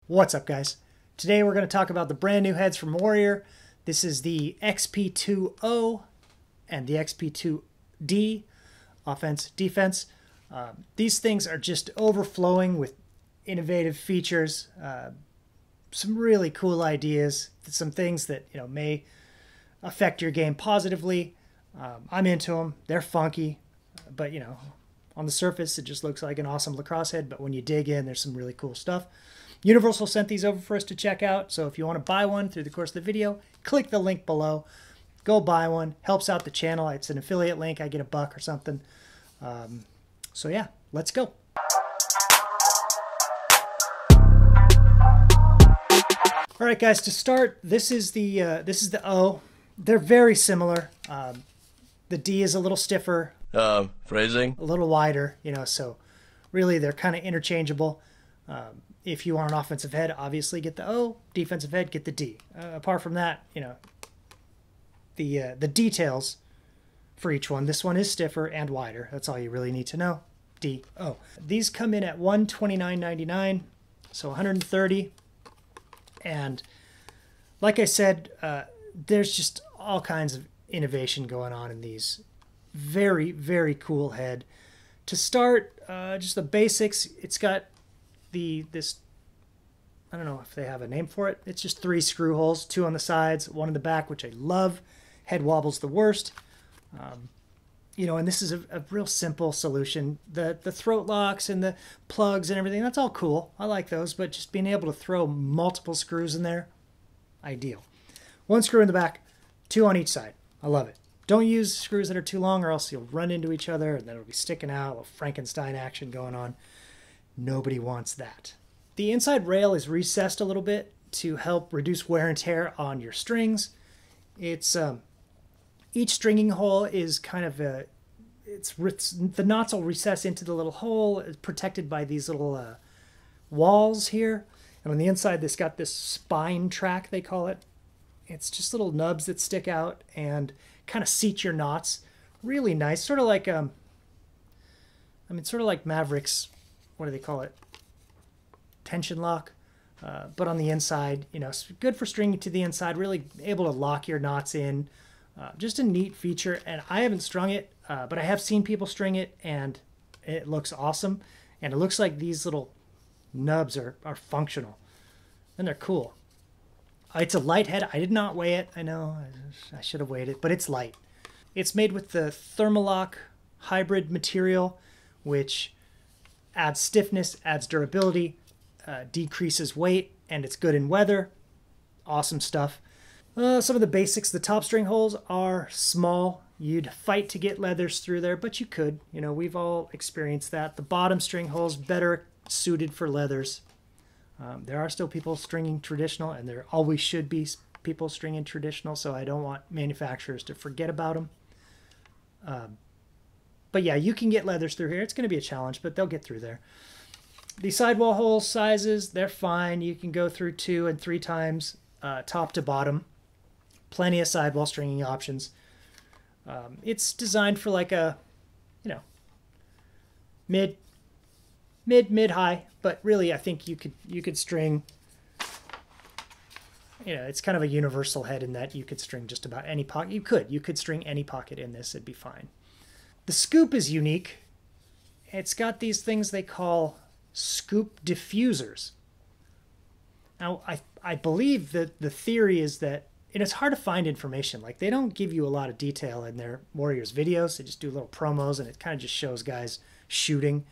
What's up, guys? Today we're going to talk about the brand new heads from Warrior. This is the XP2O and the XP2D, offense, defense. These things are just overflowing with innovative features, some really cool ideas, some things that may affect your game positively. I'm into them. They're funky, but on the surface it just looks like an awesome lacrosse head, but when you dig in, there's some really cool stuff. Universal sent these over for us to check out, so if you want to buy one through the course of the video, click the link below. Go buy one. Helps out the channel. It's an affiliate link. I get $1 or something. So yeah, let's go. All right, guys. To start, this is the O. They're very similar. The D is a little stiffer. Phrasing. A little wider. So really they're kind of interchangeable. If you want an offensive head, obviously get the O. Defensive head, get the D. Apart from that, the details for each one. This one is stiffer and wider. That's all you really need to know. D, O. These come in at $129.99, so $130. And like I said, there's just all kinds of innovation going on in these. Very, very cool head. To start, just the basics. It's got this, I don't know if they have a name for it. It's just 3 screw holes, 2 on the sides, 1 in the back, which I love. Head wobble's the worst. And this is a real simple solution. The throat locks and the plugs and everything, that's all cool. I like those, but just being able to throw multiple screws in there, ideal. 1 screw in the back, 2 on each side. I love it. Don't use screws that are too long or else you'll run into each other and then it'll be sticking out, a little Frankenstein action going on. Nobody wants that. The inside rail is recessed a little bit to help reduce wear and tear on your strings. It's each stringing hole is kind of the knots will recess into the little hole. It's protected by these little walls here. And on the inside, this got this spine track, they call it. It's just little nubs that stick out and kind of seat your knots. Really nice, sort of like Maverick's. What do they call it? Tension lock. But on the inside, it's good for stringing to the inside, really able to lock your knots in. Just a neat feature, and I haven't strung it, but I have seen people string it, and it looks awesome. And it looks like these little nubs are functional, and they're cool. It's a light head. I did not weigh it. I know I should have weighed it, but it's light. It's made with the THERMALOC hybrid material, which adds stiffness, adds durability, decreases weight, and it's good in weather. Awesome stuff. Some of the basics, the top string holes are small. You'd fight to get leathers through there, but you could. We've all experienced that. The bottom string holes better suited for leathers. There are still people stringing traditional, and there always should be people stringing traditional, so I don't want manufacturers to forget about them. But yeah, you can get leathers through here. It's going to be a challenge, but they'll get through there. The sidewall hole sizes, they're fine. You can go through 2 and 3 times, top to bottom. Plenty of sidewall stringing options. It's designed for like a, mid-high, but really I think you could string, it's kind of a universal head in that you could string just about any pocket. You could string any pocket in this, it'd be fine. The scoop is unique. It's got these things they call scoop diffusers. Now, I believe that the theory is that, and it's hard to find information. Like, they don't give you a lot of detail in their Warriors videos. They just do little promos, and it kind of just shows guys shooting,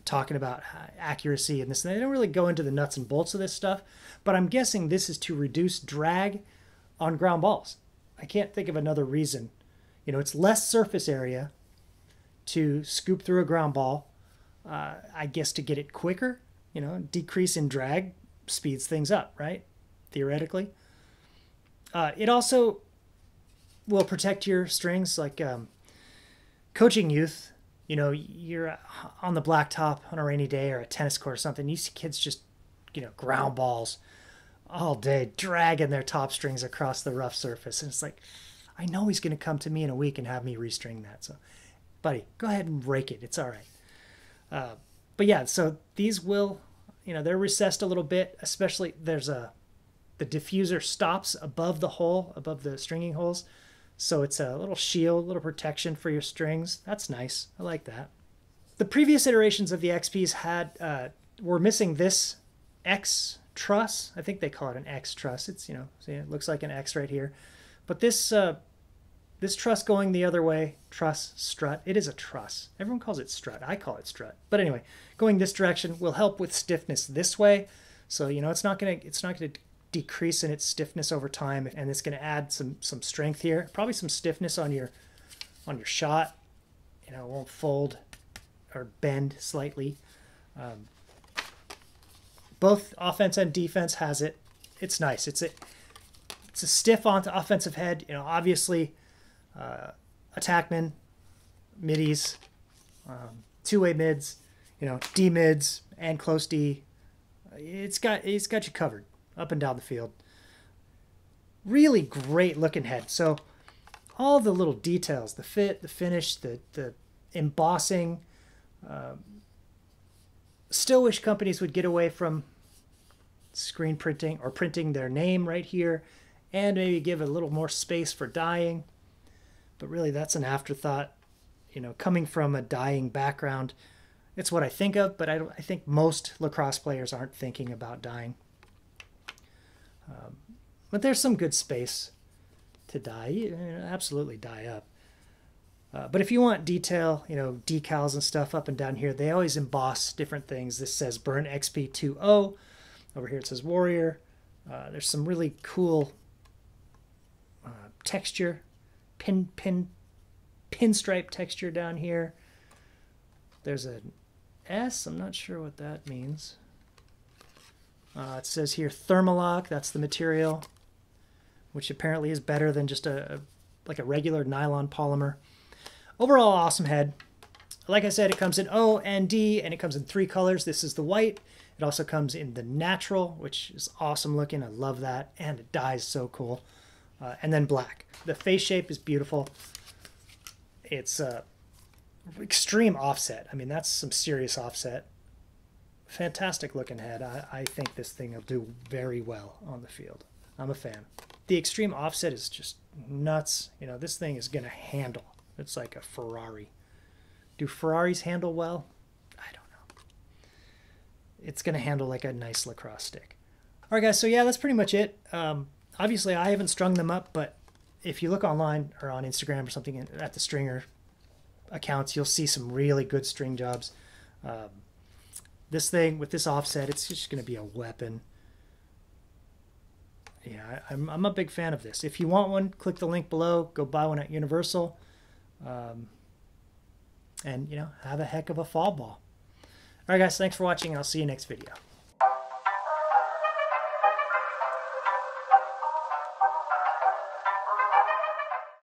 talking about accuracy and this. And they don't really go into the nuts and bolts of this stuff. But I'm guessing this is to reduce drag on ground balls. I can't think of another reason. It's less surface area to scoop through a ground ball. I guess to get it quicker. Decrease in drag speeds things up, right? Theoretically. It also will protect your strings, like coaching youth. You're on the blacktop on a rainy day or a tennis court or something. You see kids just, ground balls all day, dragging their top strings across the rough surface. And it's like, I know he's going to come to me in a week and have me restring that. So, buddy, go ahead and rake it. It's all right. But yeah, so these will, you know, they're recessed a little bit, especially the diffuser stops above the hole, above the stringing holes. So it's a little shield, a little protection for your strings. That's nice. I like that. The previous iterations of the XPs were missing this X-TRUSS. I think they call it an X-TRUSS. It's, you know, see, it looks like an X right here. But this truss going the other way, truss, strut, it is a truss. Everyone calls it strut. I call it strut. But anyway, going this direction will help with stiffness this way. So, you know, it's not gonna decrease in its stiffness over time, and it's gonna add some strength here. Probably some stiffness on your shot. You know, it won't fold or bend slightly. Both offense and defense has it. It's nice. It's a stiff onto offensive head. You know, obviously, attackmen, middies, two-way mids, you know, D mids and close D. It's got you covered up and down the field. Really great looking head. So all the little details, the fit, the finish, the embossing. Still wish companies would get away from screen printing or printing their name right here, and maybe give a little more space for dyeing. But really, that's an afterthought. You know, coming from a dyeing background, it's what I think of, but I think most lacrosse players aren't thinking about dyeing. But there's some good space to dye. You know, absolutely dye up. But if you want detail, you know, decals and stuff up and down here, they always emboss different things. This says Burn XP2. Over here it says Warrior. There's some really cool texture, pinstripe texture down here. There's an S. I'm not sure what that means. It says here THERMALOC. That's the material, which apparently is better than just like a regular nylon polymer. Overall, awesome head. Like I said, it comes in O and D, and it comes in 3 colors. This is the white. It also comes in the natural, which is awesome looking. I love that, and it dyes so cool. And then black. The face shape is beautiful. It's extreme offset. I mean, that's some serious offset. Fantastic looking head. I think this thing will do very well on the field. I'm a fan. The extreme offset is just nuts. You know, this thing is going to handle. It's like a Ferrari. Do Ferraris handle well? I don't know. It's going to handle like a nice lacrosse stick. All right, guys. So yeah, that's pretty much it. Obviously, I haven't strung them up, but if you look online or on Instagram or something at the stringer accounts, you'll see some really good string jobs. This thing with this offset, it's just going to be a weapon. Yeah, I'm a big fan of this. If you want one, click the link below. Go buy one at Universal. And, you know, have a heck of a fall ball. All right, guys, thanks for watching. I'll see you next video.